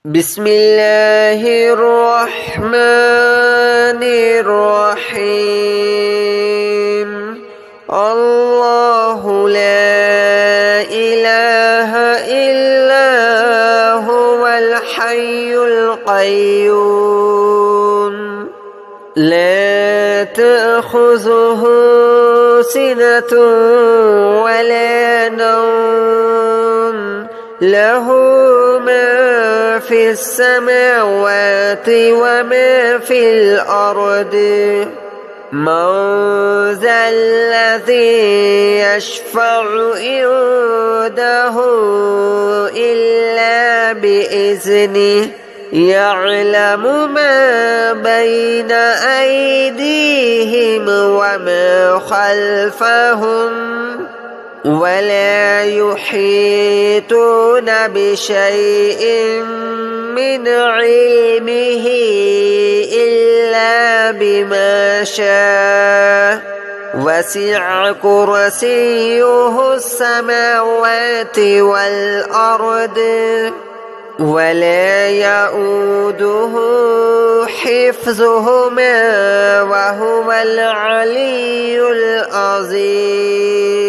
بسم الله الرحمن الرحيم. الله لا إله إلا هو الحي القيوم لا تأخذه سنة ولا نوم له ما في السماوات وما في الأرض من ذا الذي يشفع عنده إلا بإذنه يعلم ما بين أيديهم وما خلفهم ولا يحيطون بشيء من علمه إلا بما شاء وسع كرسيه السماوات والأرض ولا يؤوده حفظهما وهو العلي العظيم.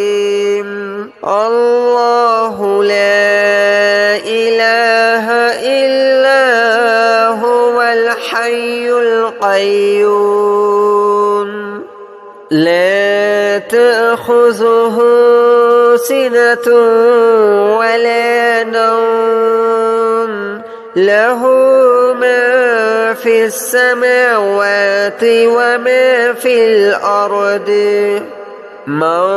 الله لا إله إلا هو الحي القيوم لا تأخذه سنة ولا نوم له ما في السماوات وما في الأرض من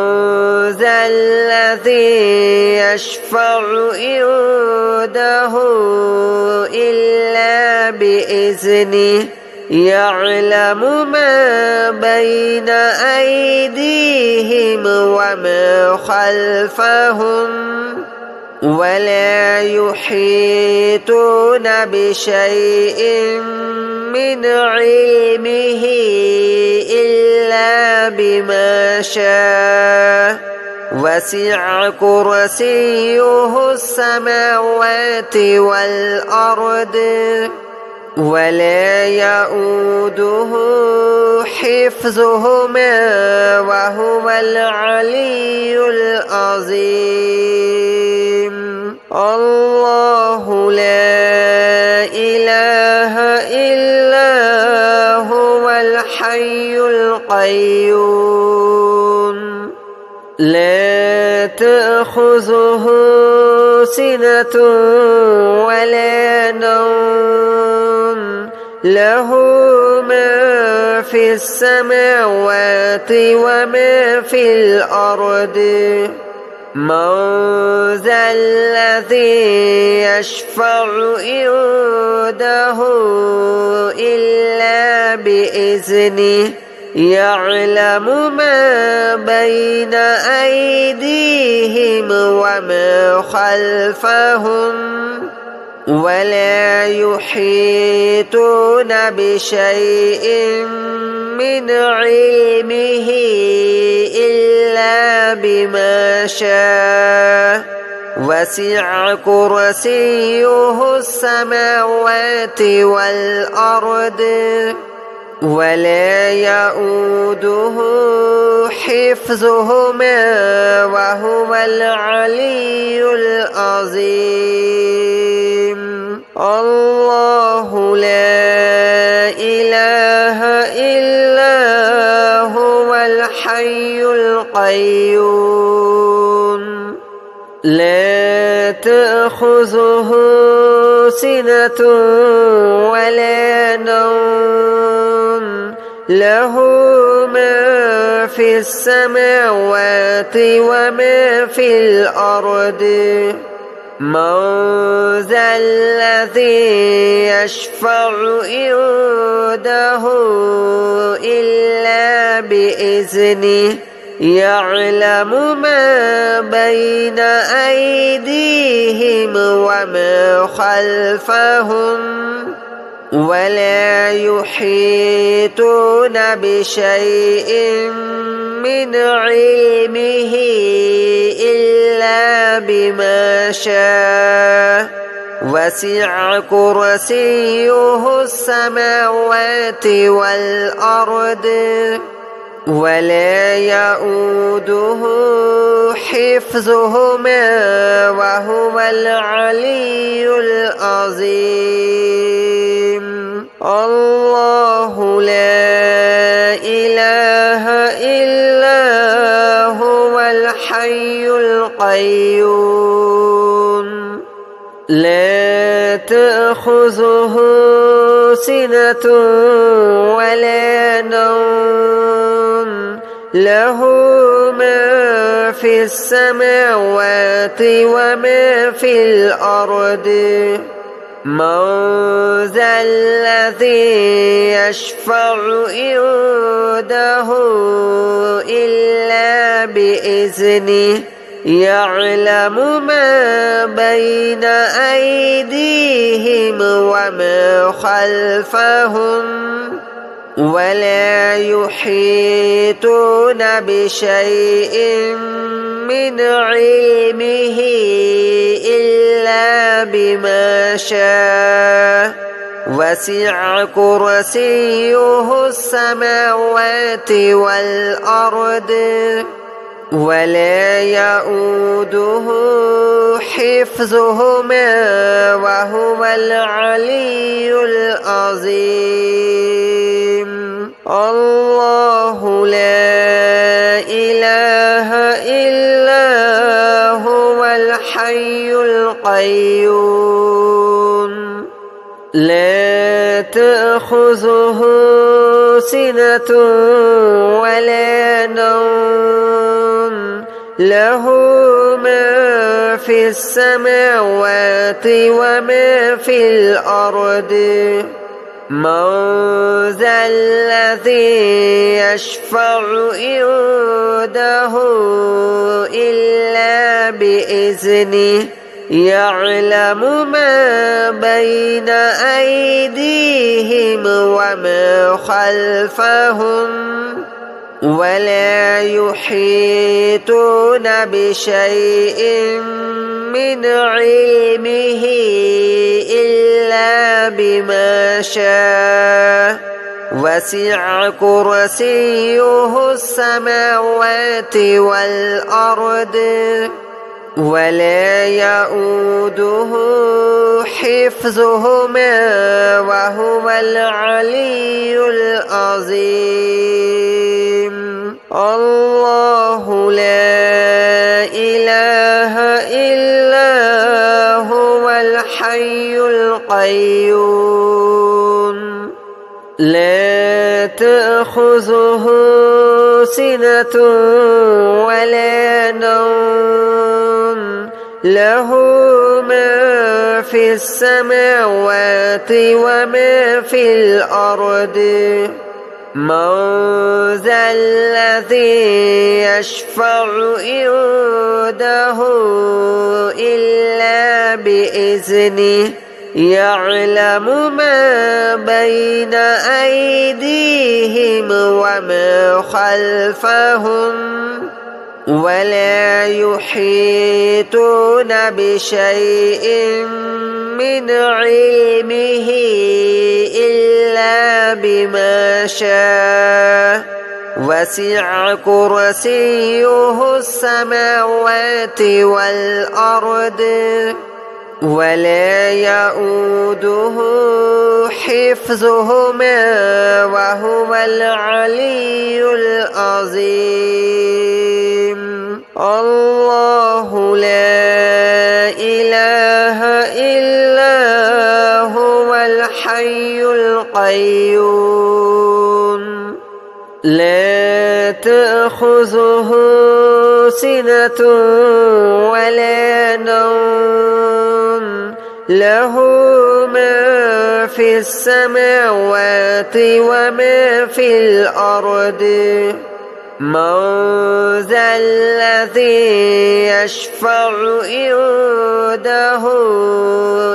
ذا الذي يشفع عنده إلا بإذنه يعلم ما بين أيديهم وما خلفهم ولا يحيطون بشيء من علمه إلا بما شاء وسع كرسيه السماوات والأرض ولا يؤوده حفظهما وهو العلي العظيم. الله لا إله إلا هو الحي القيوم لا تأخذه سنة ولا نوم له ما في السماوات وما في الأرض من ذا الذي يشفع عنده إلا بإذنه يعلم ما بين أيديهم وما خلفهم ولا يحيطون بشيء من علمه إلا بما شاء وسع كرسيه السماوات والأرض ولا يؤوده حفظهما وهو العلي العظيم. الله لا إله إلا هو الحي القيوم لا تأخذه سنة ولا نوم له ما في السماوات وما في الأرض من ذا الذي يشفع عنده إلا بإذنه يعلم ما بين أيديهم وما خلفهم ولا يحيطون بشيء من علمه إلا بما شاء وسع كرسيه السماوات والأرض ولا يؤوده حفظهما وهو العلي العظيم الله لا إله إلا هو الحي القيوم لا تأخذه سنة ولا نوم له ما في السماوات وما في الأرض من ذا الذي يشفع عنده إلا بإذنه يعلم ما بين أيديهم وما خلفهم ولا يحيطون بشيء من علمه إلا بما شاء وسع كرسيه السماوات والأرض ولا يؤوده حفظهما وهو العلي العظيم الله لا إله إلا هو الحي القيوم لا تأخذه سنة ولا نوم له ما في السماوات وما في الأرض من ذا الذي يشفع عنده إلا بإذنه يعلم ما بين أيديهم وما خلفهم ولا يحيطون بشيء من علمه إلا بما شاء وسع كرسيه السماوات والأرض ولا يؤوده حفظهما وهو العلي العظيم الله لا إله إلا هو الحي القيوم لا تأخذه سنة ولا نوم له ما في السماوات وما في الأرض من ذا الذي يشفع عنده إلا بإذنه يعلم ما بين أيديهم وما خلفهم ولا يحيطون بشيء من علمه إلا بما شاء وسع كرسيه السماوات والأرض ولا يؤوده حفظهما وهو العلي العظيم الله لا إله إلا هو الحي القيوم لا تأخذه سنة ولا نوم له ما في السماوات وما في الأرض من ذا الذي يشفع عنده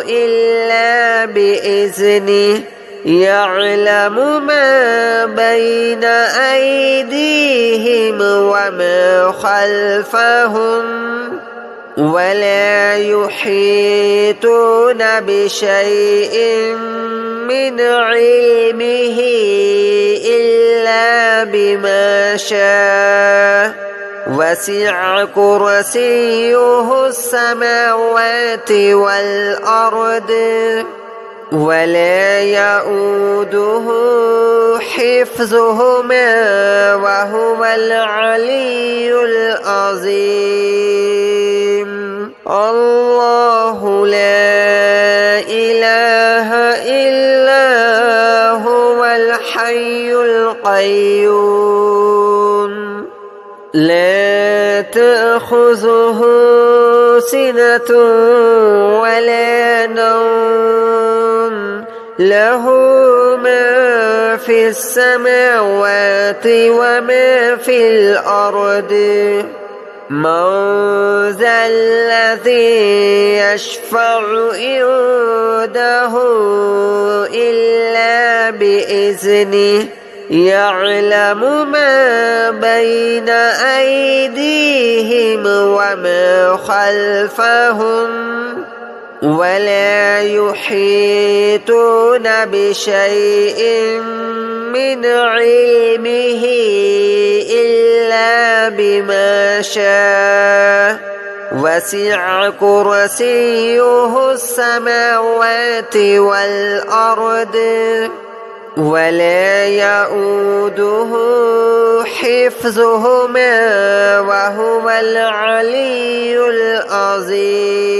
إلا بإذنه يعلم ما بين أيديهم وما خلفهم ولا يحيطون بشيء من علمه إلا بما شاء وسع كرسيه السماوات والأرض ولا يؤوده حفظهما وهو العلي العظيم الله لا إله إلا هو الحي القيوم لا تأخذه سنة ولا نوم له ما في السماوات وما في الأرض من ذا الذي يشفع عنده إلا بإذنه يعلم ما بين أيديهم وما خلفهم ولا يحيطون بشيء من علمه إلا بما شاء وسع كرسيه السماوات والأرض ولا يؤوده حفظهما وهو العلي العظيم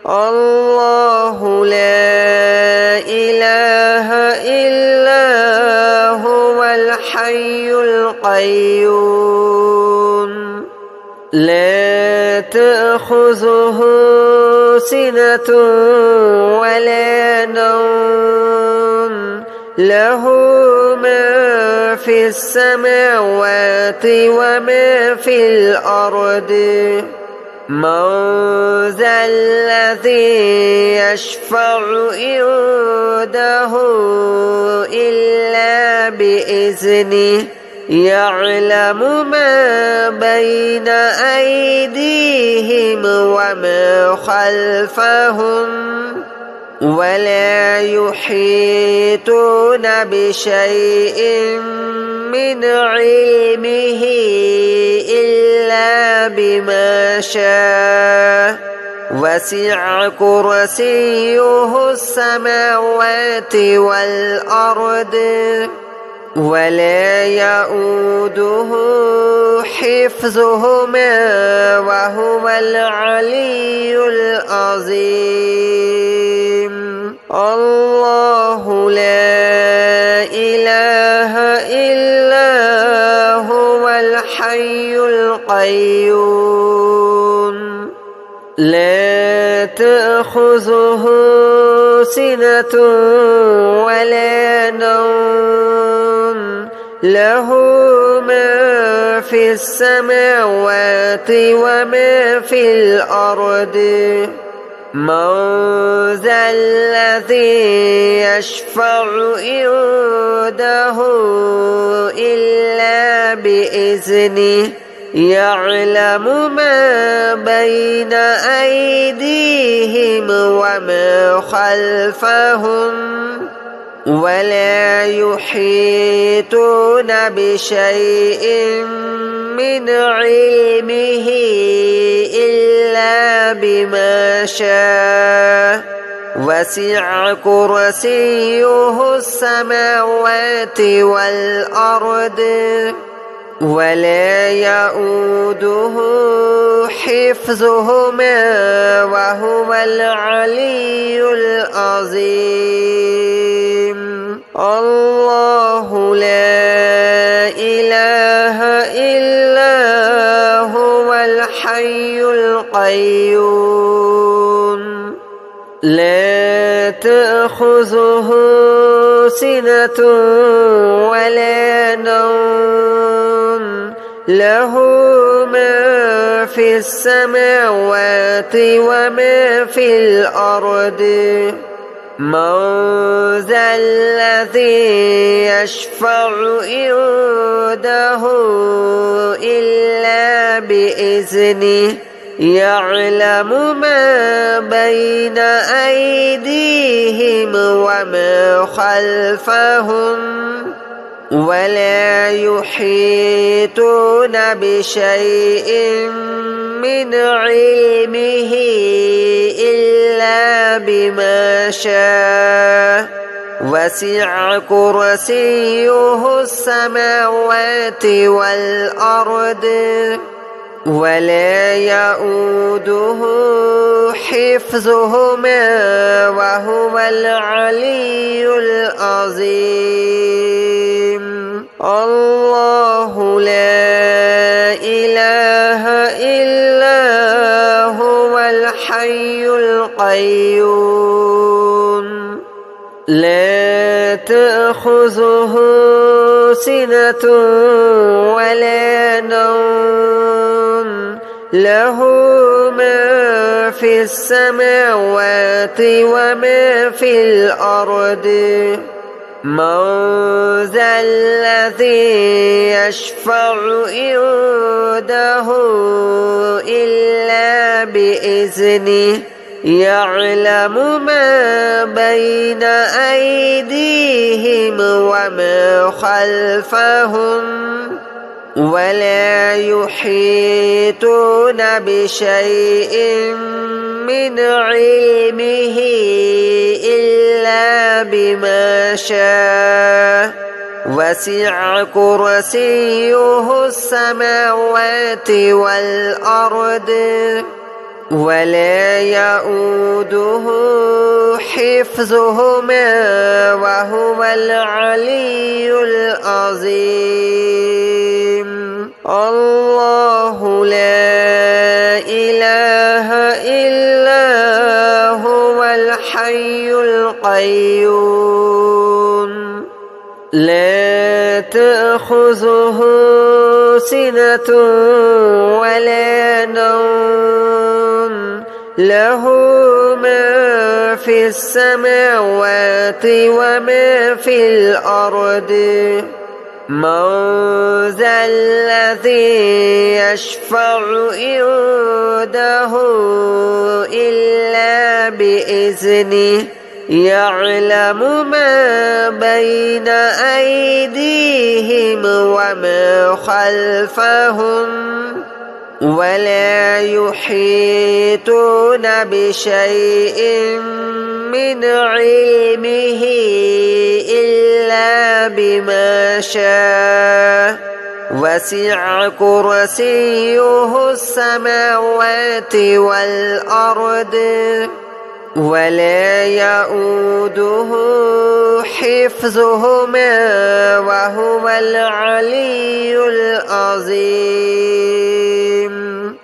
الله لا إله إلا هو الحي القيوم لا تأخذه سنة ولا نوم له ما في السماوات وما في الأرض من ذا الذي يشفع عنده إلا بإذنه يعلم ما بين أيديهم وما خلفهم ولا يحيطون بشيء من علمه إلا بما شاء وسع كرسيه السماوات والأرض ولا يؤوده حفظهما وهو العلي العظيم الله لا إله إلا هو الحي القيوم لا تأخذه سنة ولا نوم له ما في السماوات وما في الأرض من ذا الذي يشفع عنده إلا بإذنه يعلم ما بين أيديهم وما خلفهم ولا يحيطون بشيء من علمه إلا بما شاء وسع كرسيه السماوات والأرض ولا يؤوده حفظهما وهو العلي العظيم الله لا إله إلا هو الحي القيوم لا تأخذه سنة ولا نوم له ما في السماوات وما في الأرض من ذا الذي يشفع عنده إلا بإذنه يعلم ما بين أيديهم وما خلفهم ولا يحيطون بشيء من علمه إلا بما شاء وسع كرسيه السماوات والأرض ولا يؤوده حفظهما وهو العلي العظيم الله لا إله إلا هو الحي القيوم لا تأخذه سنة ولا نوم له ما في السماوات وما في الأرض من ذا الذي يشفع عنده إلا بإذنه يعلم ما بين أيديهم وما خلفهم ولا يحيطون بشيء من علمه إلا بما شاء وسع كرسيه السماوات والأرض ولا يؤوده حفظهما وهو العلي العظيم الله لا إله إلا هو الحي القيوم لا تأخذه سنة ولا نوم له ما في السماوات وما في الأرض من ذا الذي يشفع عنده إلا بإذنه يعلم ما بين أيديهم وما خلفهم ولا يحيطون بشيء من علمه إلا بما شاء وسع كرسيه السماوات والأرض ولا يؤوده حفظهما وهو العلي العظيم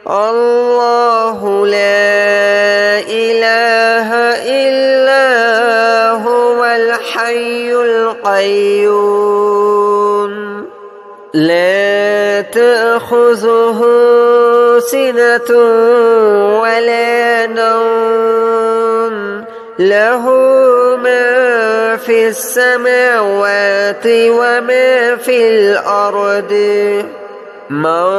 الله لا إله إلا هو الحي القيوم لا تأخذه سنة ولا نوم له ما في السماوات وما في الأرض من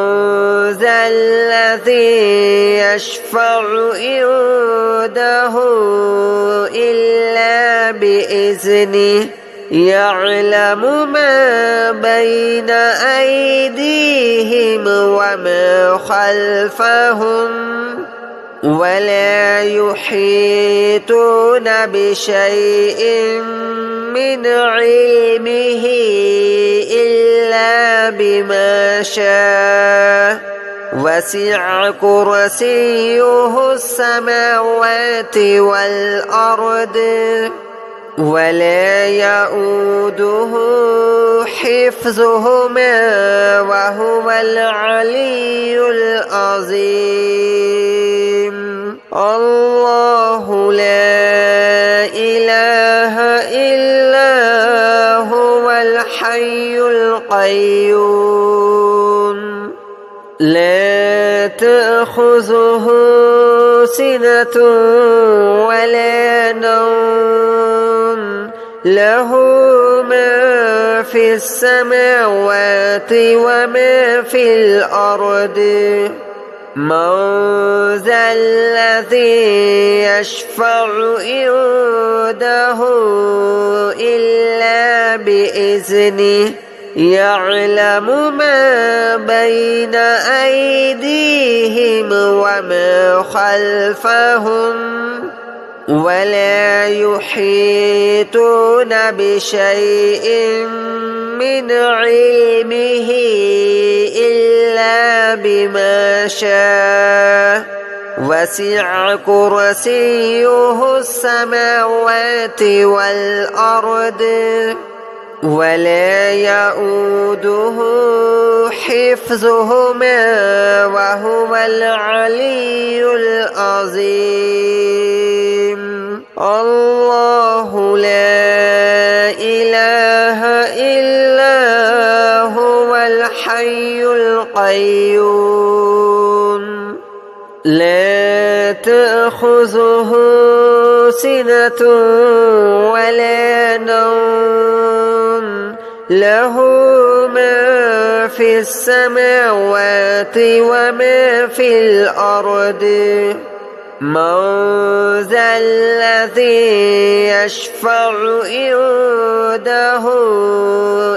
ذا الذي يشفع عنده إلا بإذنه يعلم ما بين أيديهم وما خلفهم ولا يحيطون بشيء من علمه إلا بما شاء وسع كرسيه السماوات والأرض ولا يؤوده حفظهما وهو العلي العظيم الله لا إله إلا هو الحي القيوم لا تأخذه سنة ولا نوم له ما في السماوات وما في الأرض من ذا الذي يشفع عنده إلا بإذنه يعلم ما بين أيديهم وما خلفهم ولا يحيطون بشيء من علمه إلا بما شاء وسع كرسيه السماوات والأرض ولا يؤوده حفظهما وهو العلي العظيم الله لا إله إلا هو الحي القيوم لا تأخذه سنة ولا نوم له ما في السماوات وما في الأرض من ذا الذي يشفع عنده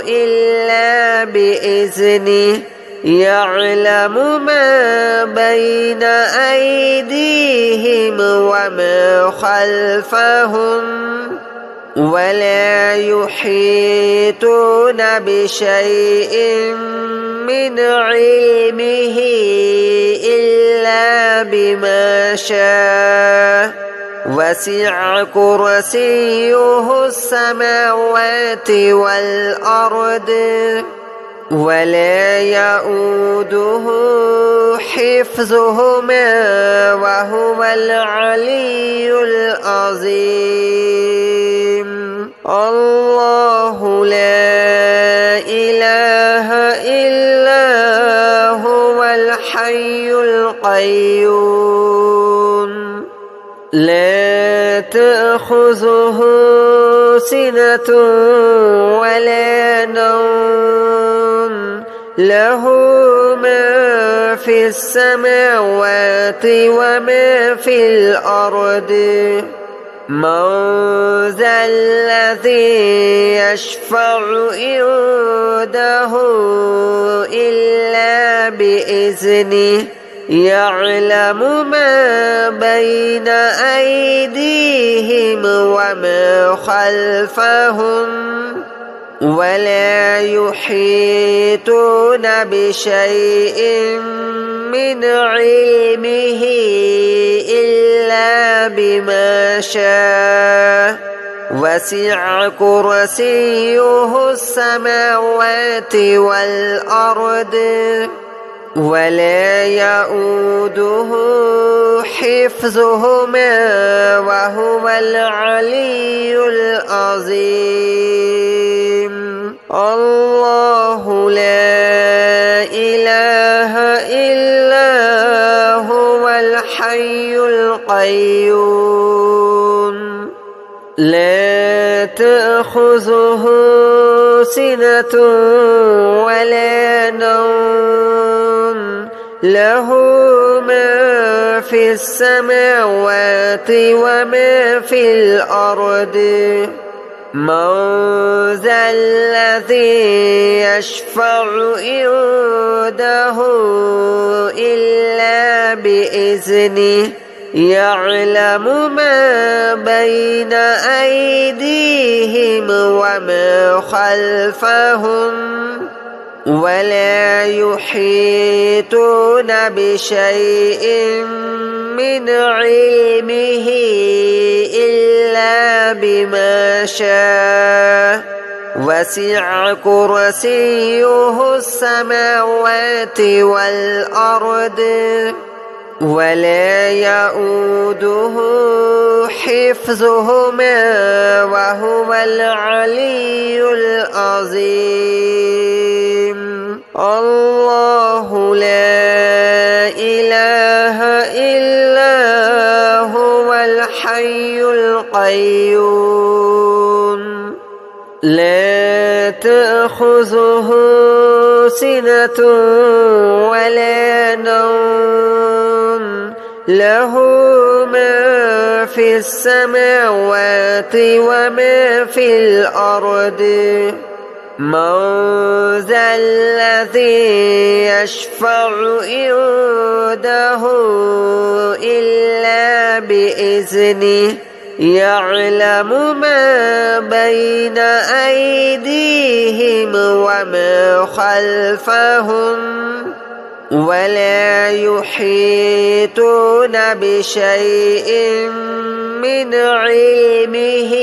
إلا بإذنه يعلم ما بين أيديهم وما خلفهم ولا يحيطون بشيء من علمه إلا بما شاء وسع كرسيه السماوات والأرض ولا يؤوده حفظهما وهو العلي العظيم الله لا إله إلا هو الحي القيوم لا تأخذه سنة ولا نوم له ما في السماوات وما في الأرض من ذا الذي يشفع عنده إلا بإذنه يعلم ما بين أيديهم وما خلفهم ولا يحيطون بشيء من علمه إلا بما شاء وسع كرسيه السماوات والأرض ولا يؤوده حفظهما وهو العلي العظيم الله لا إله إلا هو الحي القيوم لا تأخذه سنة ولا نوم له ما في السماوات وما في الأرض من ذا الذي يشفع عنده إلا بإذنه يعلم ما بين أيديهم وما خلفهم ولا يحيطون بشيء من علمه إلا بما شاء وسع كرسيه السماوات والأرض ولا يؤوده حفظهما وهو العلي العظيم الله لا إله إلا هو الحي القيوم لا تأخذه سنة ولا نوم له ما في السماوات وما في الأرض من ذا الذي يشفع عنده إلا بإذنه يعلم ما بين أيديهم وما خلفهم ولا يحيطون بشيء من علمه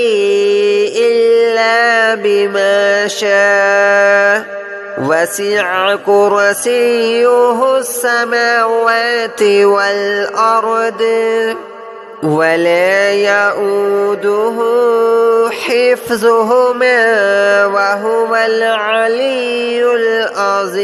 إلا بما شاء وسع كرسيه السماوات والأرض ولا يؤوده حفظهما وهو العلي العظيم.